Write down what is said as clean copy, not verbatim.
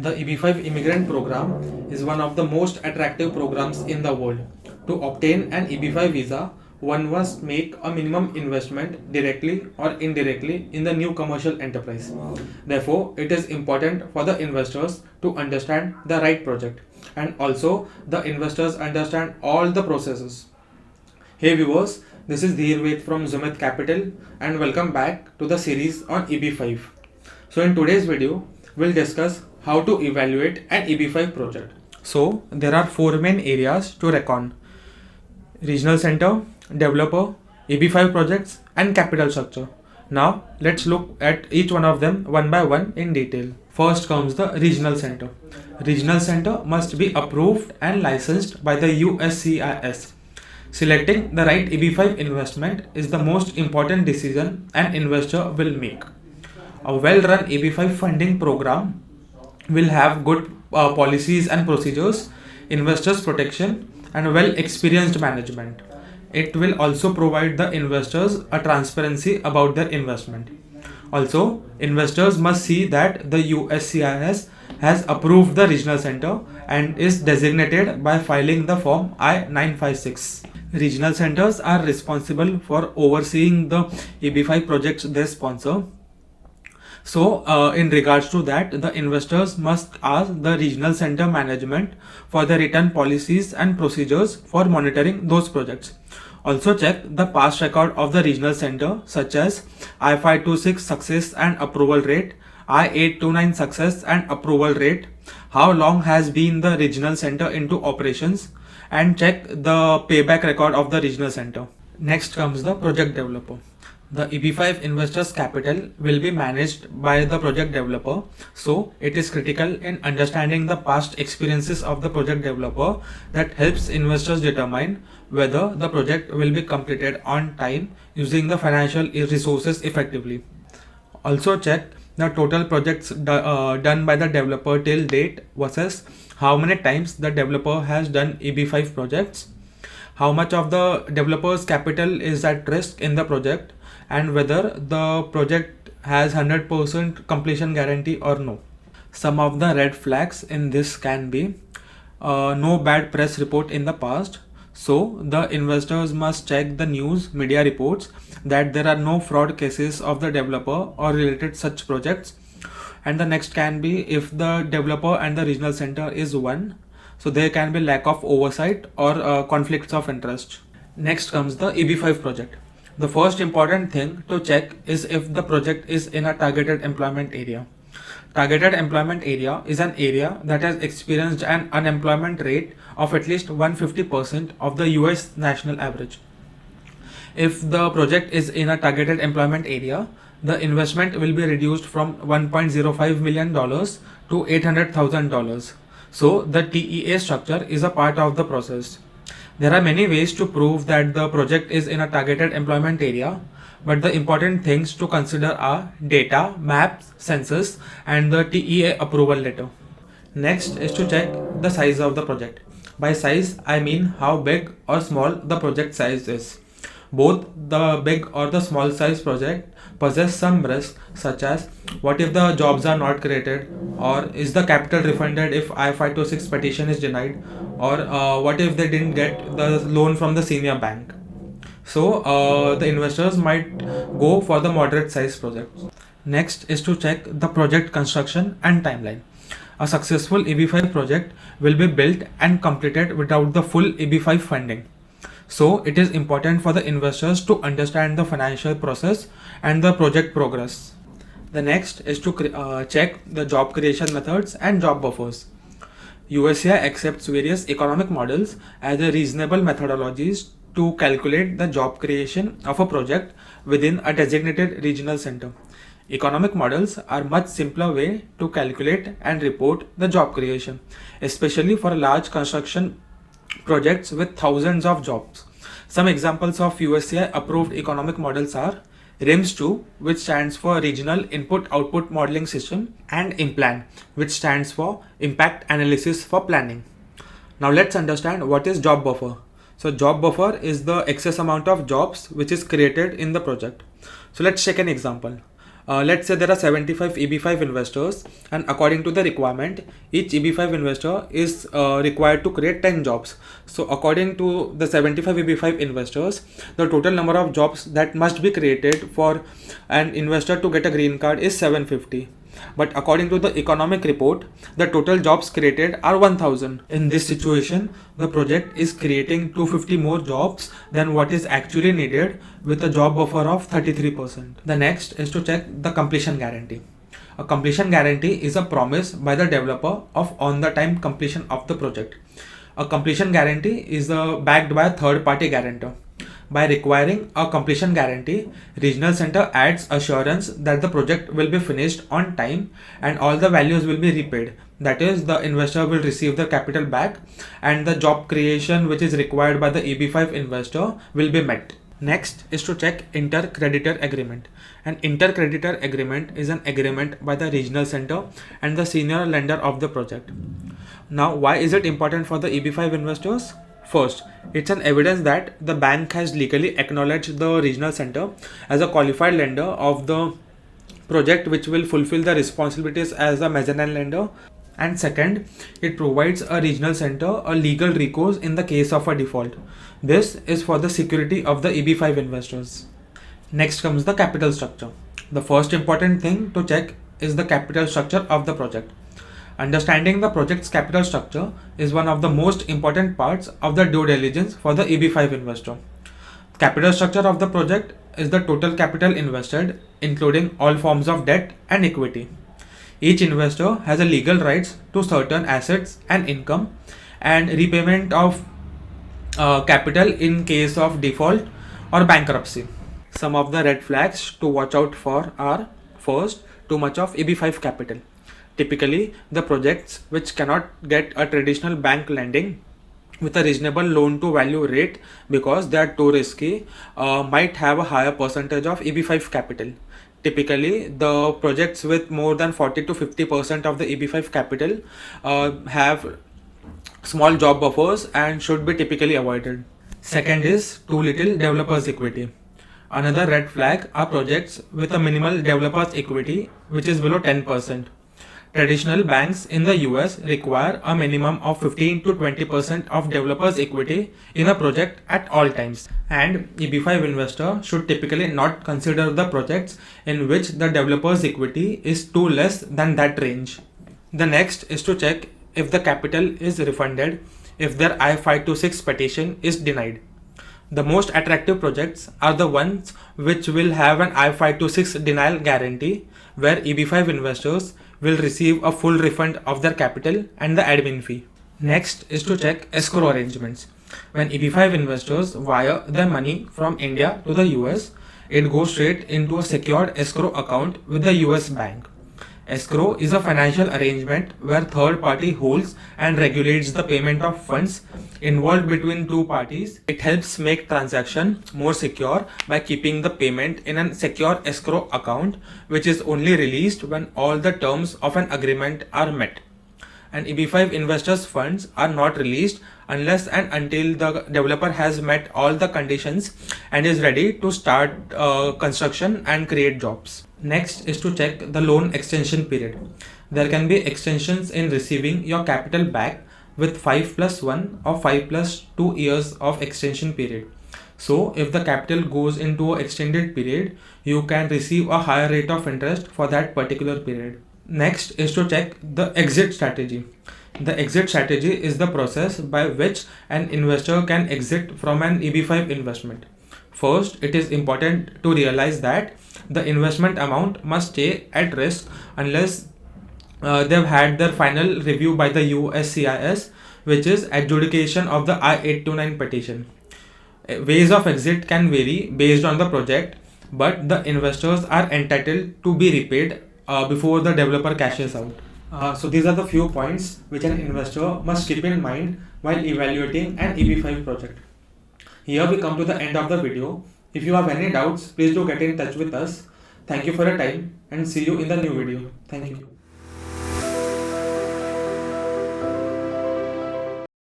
The EB-5 immigrant program is one of the most attractive programs in the world. To obtain an EB-5 visa, one must make a minimum investment directly or indirectly in the new commercial enterprise. Therefore, it is important for the investors to understand the right project, and also the investors understand all the processes. Hey viewers, this is Dheer Ved from Zumit Capital and welcome back to the series on EB-5. So in today's video, we'll discuss how to evaluate an EB-5 project. So there are four main areas to reckon: regional center, developer, EB-5 projects and capital structure. Now let's look at each one of them one by one in detail. First comes the regional center. Regional center must be approved and licensed by the USCIS. Selecting the right EB-5 investment is the most important decision an investor will make. A well-run EB-5 funding program will have good policies and procedures, investors protection, and well-experienced management. It will also provide the investors a transparency about their investment. Also, investors must see that the USCIS has approved the regional center and is designated by filing the form I-956. Regional centers are responsible for overseeing the EB-5 projects they sponsor. So, in regards to that, the investors must ask the regional center management for the written policies and procedures for monitoring those projects. Also check the past record of the regional center, such as I-526 success and approval rate, I-829 success and approval rate, how long has been the regional center into operations, and check the payback record of the regional center. Next comes the project developer. The EB-5 investors capital will be managed by the project developer, so it is critical in understanding the past experiences of the project developer that helps investors determine whether the project will be completed on time using the financial resources effectively. Also check the total projects done by the developer till date versus how many times the developer has done EB-5 projects, how much of the developer's capital is at risk in the project, and whether the project has 100% completion guarantee or no. Some of the red flags in this can be no bad press report in the past. So the investors must check the news media reports that there are no fraud cases of the developer or related such projects. And the next can be if the developer and the regional center is one, so there can be lack of oversight or conflicts of interest. Next comes the EB-5 project. The first important thing to check is if the project is in a targeted employment area. Targeted employment area is an area that has experienced an unemployment rate of at least 150% of the US national average. If the project is in a targeted employment area, the investment will be reduced from $1.05 million to $800,000. So the TEA structure is a part of the process. There are many ways to prove that the project is in a targeted employment area, but the important things to consider are data, maps, census, and the TEA approval letter. Next is to check the size of the project. By size, I mean how big or small the project size is. Both the big or the small size project possess some risk, such as what if the jobs are not created, or is the capital refunded if I-526 petition is denied, or what if they didn't get the loan from the senior bank. So the investors might go for the moderate size projects. Next is to check the project construction and timeline. A successful EB-5 project will be built and completed without the full EB-5 funding. So it is important for the investors to understand the financial process and the project progress. The next is to check the job creation methods and job buffers. USCI accepts various economic models as a reasonable methodologies to calculate the job creation of a project within a designated regional center. Economic models are much simpler way to calculate and report the job creation, especially for large construction projects with thousands of jobs. Some examples of USCI approved economic models are RIMS2, which stands for Regional Input Output Modeling System, and IMPLAN, which stands for Impact Analysis for Planning. Now let's understand what is job buffer. So job buffer is the excess amount of jobs which is created in the project. So let's take an example. Let's say there are 75 EB-5 investors, and according to the requirement, each EB-5 investor is required to create 10 jobs. So according to the 75 EB-5 investors, the total number of jobs that must be created for an investor to get a green card is 750. But according to the economic report, the total jobs created are 1000. In this situation, the project is creating 250 more jobs than what is actually needed, with a job buffer of 33%. The next is to check the completion guarantee. A completion guarantee is a promise by the developer of on-the-time completion of the project. A completion guarantee is backed by a third-party guarantor. By requiring a completion guarantee, Regional Center adds assurance that the project will be finished on time and all the values will be repaid. That is, the investor will receive the capital back and the job creation which is required by the EB-5 investor will be met. Next is to check inter-creditor agreement. An inter-creditor agreement is an agreement by the Regional Center and the senior lender of the project. Now, why is it important for the EB-5 investors? First, it's an evidence that the bank has legally acknowledged the regional center as a qualified lender of the project, which will fulfill the responsibilities as a mezzanine lender. And second, it provides a regional center a legal recourse in the case of a default. This is for the security of the EB-5 investors. Next comes the capital structure. The first important thing to check is the capital structure of the project. Understanding the project's capital structure is one of the most important parts of the due diligence for the EB-5 investor. Capital structure of the project is the total capital invested, including all forms of debt and equity. Each investor has a legal rights to certain assets and income and repayment of capital in case of default or bankruptcy. Some of the red flags to watch out for are: first, too much of EB-5 capital. Typically, the projects which cannot get a traditional bank lending with a reasonable loan to value rate because they are too risky might have a higher percentage of EB-5 capital. Typically, the projects with more than 40 to 50% of the EB-5 capital have small job buffers and should be typically avoided. Second is too little developers equity. Another red flag are projects with a minimal developers equity which is below 10%. Traditional banks in the US require a minimum of 15 to 20% of developers' equity in a project at all times, and EB-5 investor should typically not consider the projects in which the developers' equity is too less than that range. The next is to check if the capital is refunded if their I-526 petition is denied. The most attractive projects are the ones which will have an I-526 denial guarantee, where EB-5 investors will receive a full refund of their capital and the admin fee. Next is to check escrow arrangements. When EB-5 investors wire their money from India to the US, it goes straight into a secured escrow account with the US bank. Escrow is a financial arrangement where third party holds and regulates the payment of funds involved between two parties. It helps make transaction more secure by keeping the payment in a secure escrow account, which is only released when all the terms of an agreement are met. And EB-5 investors' funds are not released unless and until the developer has met all the conditions and is ready to start construction and create jobs. Next is to check the loan extension period. There can be extensions in receiving your capital back with 5+1 or 5+2 years of extension period. So if the capital goes into an extended period, you can receive a higher rate of interest for that particular period. Next is to check the exit strategy. The exit strategy is the process by which an investor can exit from an EB-5 investment. First, it is important to realize that the investment amount must stay at risk unless they've had their final review by the USCIS, which is adjudication of the I-829 petition. Ways of exit can vary based on the project, but the investors are entitled to be repaid before the developer cashes out. So these are the few points which an investor must keep in mind while evaluating an EB-5 project. Here we come to the end of the video. If you have any doubts, please do get in touch with us. Thank you for your time and see you in the new video. Thank you.